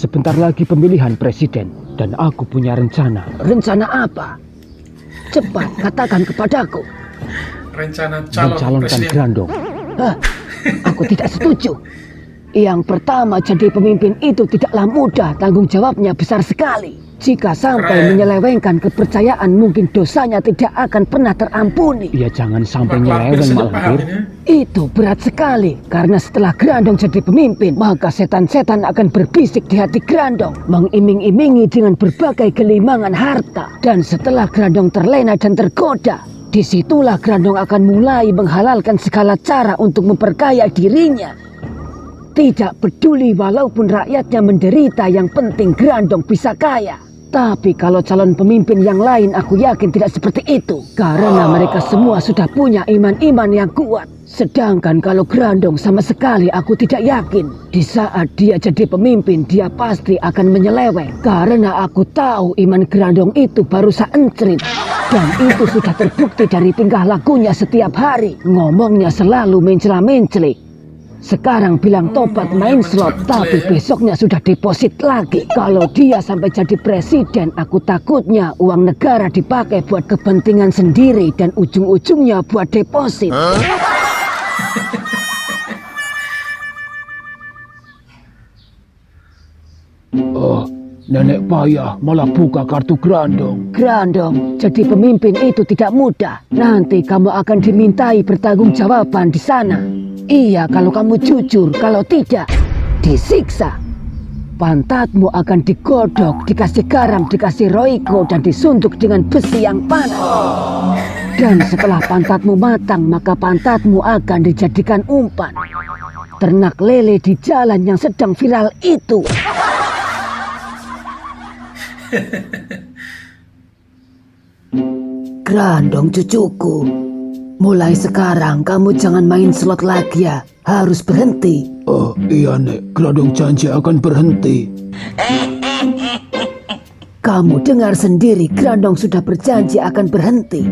Sebentar lagi pemilihan presiden dan aku punya rencana. Rencana apa? Cepat katakan kepadaku. Rencana calon Mencalonkan presiden. Grandong. Hah, aku tidak setuju. Yang pertama, jadi pemimpin itu tidaklah mudah, tanggung jawabnya besar sekali. Jika sampai Keren. menyelewengkan kepercayaan, mungkin dosanya tidak akan pernah terampuni. Ya jangan sampai Mak Lampir nyeleweng sudah Mak paham Lampir. ini. Itu berat sekali, karena setelah Grandong jadi pemimpin, maka setan-setan akan berbisik di hati Grandong, mengiming-imingi dengan berbagai gelimangan harta. Dan setelah Grandong terlena dan tergoda, disitulah Grandong akan mulai menghalalkan segala cara untuk memperkaya dirinya. Tidak peduli walaupun rakyatnya menderita, yang penting Grandong bisa kaya. Tapi kalau calon pemimpin yang lain, aku yakin tidak seperti itu. Karena mereka semua sudah punya iman-iman yang kuat. Sedangkan kalau Grandong sama sekali aku tidak yakin. Di saat dia jadi pemimpin, dia pasti akan menyeleweng. Karena aku tahu iman Grandong itu baru seencrit. Dan itu sudah terbukti dari tingkah lakunya setiap hari. Ngomongnya selalu mencela-mencela. Sekarang bilang tobat main slot, tapi besoknya sudah deposit lagi. Kalau dia sampai jadi presiden, aku takutnya uang negara dipakai buat kepentingan sendiri dan ujung-ujungnya buat deposit. Oh, nenek payah malah buka kartu Grandong. Grandong, jadi pemimpin itu tidak mudah. Nanti kamu akan dimintai pertanggungjawaban di sana. Iya, kalau kamu jujur, kalau tidak, disiksa. Pantatmu akan digodok, dikasih garam, dikasih roiko, dan disuntuk dengan besi yang panas. Dan setelah pantatmu matang, maka pantatmu akan dijadikan umpan. Ternak lele di jalan yang sedang viral itu. Grandong cucuku, mulai sekarang kamu jangan main slot lagi ya. Harus berhenti. Oh iya Nek, Grandong janji akan berhenti. Kamu dengar sendiri, Grandong sudah berjanji akan berhenti.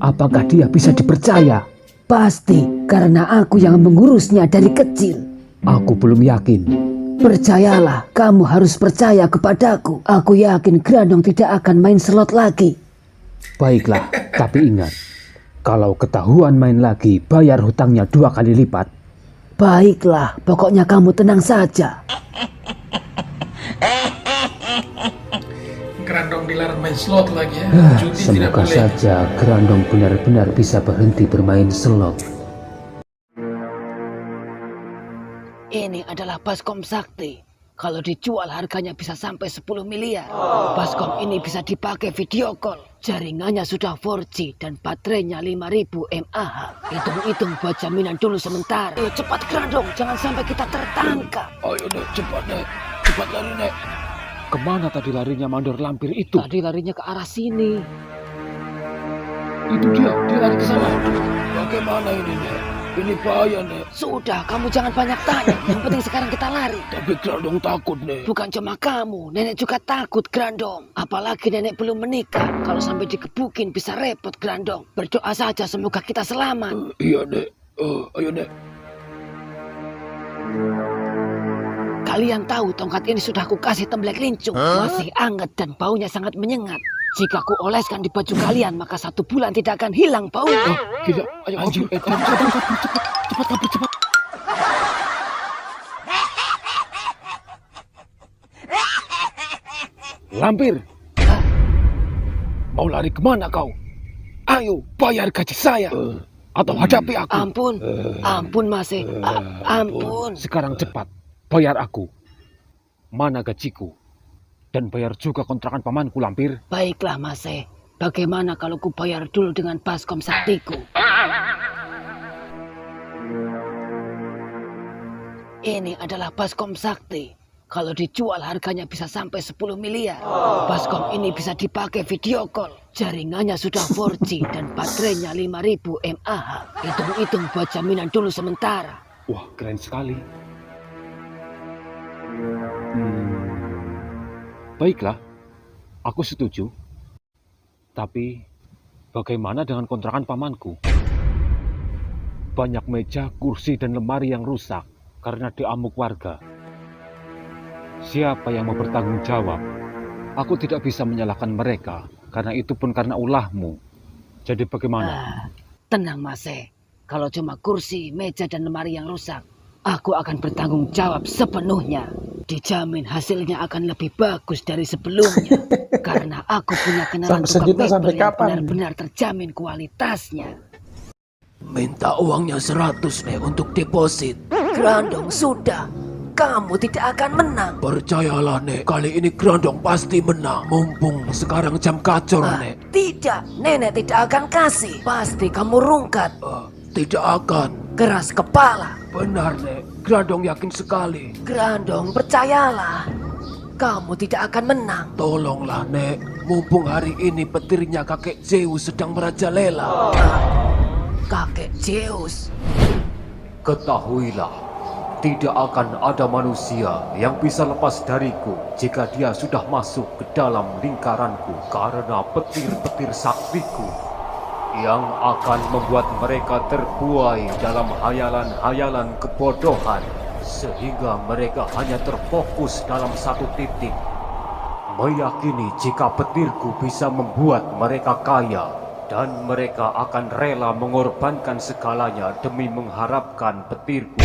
Apakah dia bisa dipercaya? Pasti, karena aku yang mengurusnya dari kecil. Aku belum yakin. Percayalah, kamu harus percaya kepadaku. Aku yakin Grandong tidak akan main slot lagi. Baiklah, tapi ingat, kalau ketahuan main lagi, bayar hutangnya 2 kali lipat. Baiklah, pokoknya kamu tenang saja. Grandong dilarang main slot lagi ya. Judi tidak Semoga boleh. saja Grandong benar-benar bisa berhenti bermain slot. Ini adalah baskom sakti. Kalau dijual harganya bisa sampai 10 miliar. Baskom ini bisa dipakai video call. Jaringannya sudah 4G dan baterainya 5000 mAh. Hitung-hitung buat jaminan dulu sementara. Ayo cepat Grandong, jangan sampai kita tertangkap. Ayo Nek, cepat Nek. Cepat lari Nek. Kemana tadi larinya mandor lampir itu? Tadi larinya ke arah sini. Itu dia lari ke sana. Bagaimana ini Nek? Ini bahaya Nek. Sudah, kamu jangan banyak tanya. Yang penting sekarang kita lari. Tapi Grandong takut Nek. Bukan cuma kamu, nenek juga takut Grandong. Apalagi nenek belum menikah. Kalau sampai dikebukin bisa repot Grandong. Berdoa saja semoga kita selamat. Iya Nek. Ayo Nek. Kalian tahu tongkat ini sudah aku kasih temblek lincung. Masih hangat dan baunya sangat menyengat. Jika ku oleskan di baju kalian, maka 1 bulan tidak akan hilang baunya. Gila, ayo anjing. Cepat kabur cepat. Lampir. Mau lari kemana kau? Ayo bayar gaji saya. Atau hadapi aku. Ampun Mas. Ampun. Sekarang cepat bayar aku. Mana gajiku? Dan bayar juga kontrakan pamanku Lampir. Baiklah Mas. Bagaimana kalau ku bayar dulu dengan baskom saktiku? Ini adalah baskom sakti. Kalau dijual harganya bisa sampai 10 miliar. Baskom ini bisa dipakai video call. Jaringannya sudah 4G dan baterainya 5000 mAh. Hitung-hitung buat jaminan dulu sementara. Wah, keren sekali. Baiklah, aku setuju. Tapi, bagaimana dengan kontrakan pamanku? Banyak meja, kursi, dan lemari yang rusak karena diamuk warga. siapa yang mau bertanggung jawab? Aku tidak bisa menyalahkan mereka, karena itu pun karena ulahmu. Jadi bagaimana? Tenang Mase, kalau cuma kursi, meja, dan lemari yang rusak, aku akan bertanggung jawab sepenuhnya. Dijamin hasilnya akan lebih bagus dari sebelumnya. Karena aku punya kenalan Sampai tukang sejuta mebel sampai yang kapan? benar-benar terjamin kualitasnya. Minta uangnya 100 nek untuk deposit. Grandong sudah, kamu tidak akan menang. Percayalah nek, kali ini Grandong pasti menang. Mumpung sekarang jam kacor nek. Tidak, nenek tidak akan kasih. Pasti kamu rungkat, Tidak akan. keras kepala. Benar nek, Grandong yakin sekali. Grandong, percayalah, kamu tidak akan menang. Tolonglah nek, mumpung hari ini petirnya kakek Zeus sedang merajalela. Kakek Zeus, Ketahuilah, tidak akan ada manusia yang bisa lepas dariku jika dia sudah masuk ke dalam lingkaranku karena petir-petir saktiku yang akan membuat mereka terbuai dalam hayalan-hayalan kebodohan sehingga mereka hanya terfokus dalam satu titik, meyakini jika petirku bisa membuat mereka kaya dan mereka akan rela mengorbankan segalanya demi mengharapkan petirku.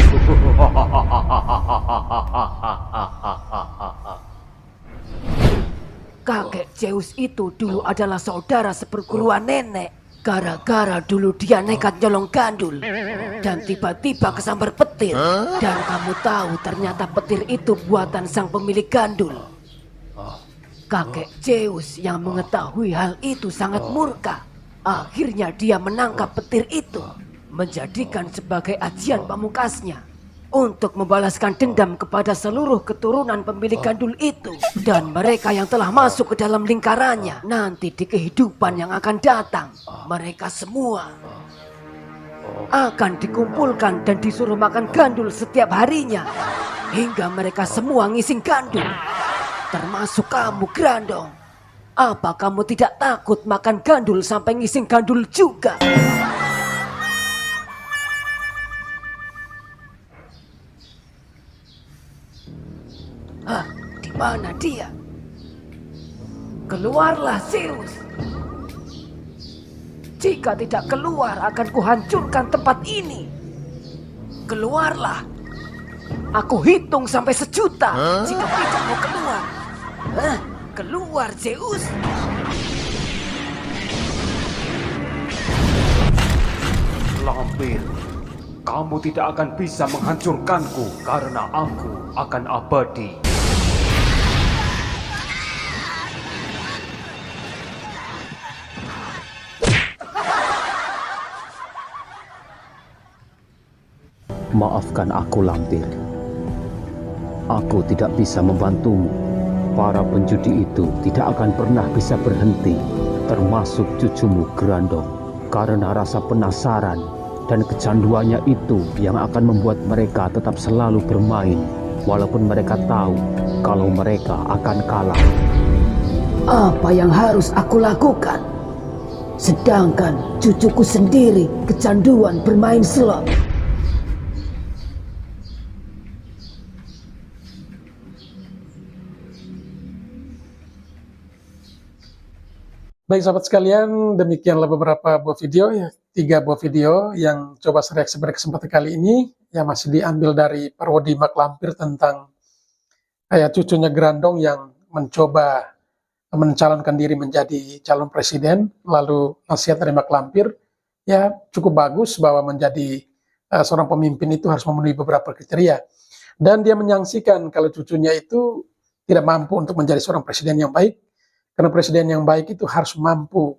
kakek Zeus itu dulu adalah saudara seperguruan nenek. Gara-gara dulu dia nekat nyolong gandul dan tiba-tiba kesambar petir. Dan kamu tahu ternyata petir itu buatan sang pemilik gandul. Kakek Zeus yang mengetahui hal itu sangat murka. Akhirnya dia menangkap petir itu, menjadikan sebagai ajian pamungkasnya untuk membalaskan dendam kepada seluruh keturunan pemilik gandul itu dan mereka yang telah masuk ke dalam lingkarannya. Nanti di kehidupan yang akan datang, mereka semua akan dikumpulkan dan disuruh makan gandul setiap harinya hingga mereka semua ngising gandul, termasuk kamu, Grandong. Apa kamu tidak takut makan gandul sampai ngising gandul juga? Di mana dia? Keluarlah, Zeus. Jika tidak keluar, akan kuhancurkan tempat ini. Keluarlah. Aku hitung sampai 1.000.000 jika tidak mau keluar. Keluar, Zeus. Lampir, kamu tidak akan bisa menghancurkanku karena aku akan abadi. Maafkan aku, Lampir. Aku tidak bisa membantumu. Para penjudi itu tidak akan pernah bisa berhenti, termasuk cucumu Grandong, karena rasa penasaran dan kecanduannya itu yang akan membuat mereka tetap selalu bermain, walaupun mereka tahu kalau mereka akan kalah. Apa yang harus aku lakukan? Sedangkan cucuku sendiri kecanduan bermain slot. Baik sahabat sekalian, demikianlah beberapa buah video ya, 3 buah video yang coba saya reaksi pada kesempatan kali ini yang masih diambil dari parodi Mak Lampir tentang cucunya Grandong yang mencoba mencalonkan diri menjadi calon presiden. Lalu nasihat dari Mak Lampir ya cukup bagus bahwa menjadi seorang pemimpin itu harus memenuhi beberapa kriteria, dan dia menyaksikan kalau cucunya itu tidak mampu untuk menjadi seorang presiden yang baik. Karena presiden yang baik itu harus mampu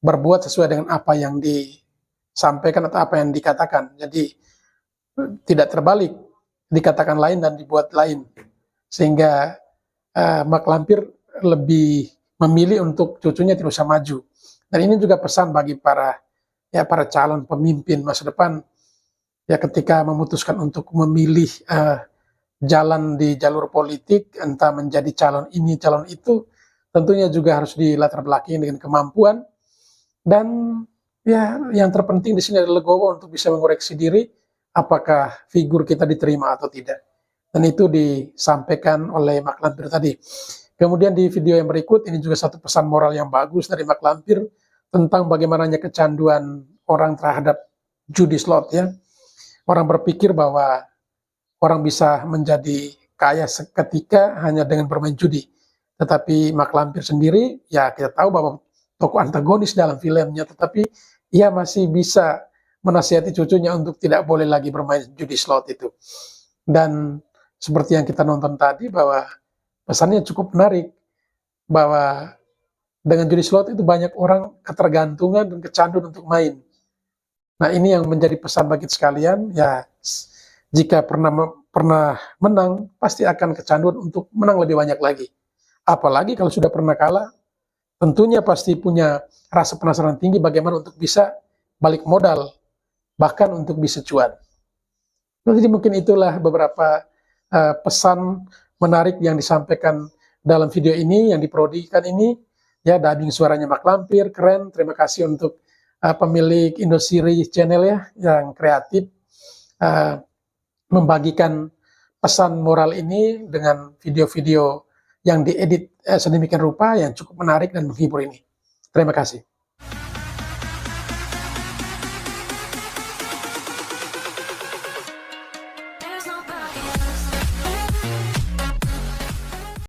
berbuat sesuai dengan apa yang disampaikan atau apa yang dikatakan. Jadi tidak terbalik, dikatakan lain dan dibuat lain. Sehingga Mak Lampir lebih memilih untuk cucunya tidak usah maju. Dan ini juga pesan bagi para calon pemimpin masa depan. Ya ketika memutuskan untuk memilih jalan di jalur politik, entah menjadi calon ini, calon itu, tentunya juga harus dilatar belakangi dengan kemampuan, dan ya yang terpenting di sini adalah legowo untuk bisa mengoreksi diri apakah figur kita diterima atau tidak. Dan itu disampaikan oleh Mak Lampir tadi. Kemudian di video yang berikut, ini juga satu pesan moral yang bagus dari Mak Lampir tentang bagaimananya kecanduan orang terhadap judi slot ya. Orang berpikir bahwa orang bisa menjadi kaya seketika hanya dengan bermain judi. Tetapi Mak Lampir sendiri, ya kita tahu bahwa tokoh antagonis dalam filmnya, tetapi ia masih bisa menasihati cucunya untuk tidak boleh lagi bermain judi slot itu. Dan seperti yang kita nonton tadi, bahwa pesannya cukup menarik, bahwa dengan judi slot itu banyak orang ketergantungan dan kecanduan untuk main. Nah, ini yang menjadi pesan bagi sekalian, ya jika pernah menang, pasti akan kecanduan untuk menang lebih banyak lagi. Apalagi kalau sudah pernah kalah, tentunya pasti punya rasa penasaran tinggi bagaimana untuk bisa balik modal, bahkan untuk bisa cuan. Jadi mungkin itulah beberapa pesan menarik yang disampaikan dalam video ini, yang diprodikan ini. Ya, dubbing suaranya Mak Lampir, keren. Terima kasih untuk pemilik Indosiri Channel ya, yang kreatif membagikan pesan moral ini dengan video-video yang diedit sedemikian rupa yang cukup menarik dan menghibur ini. Terima kasih.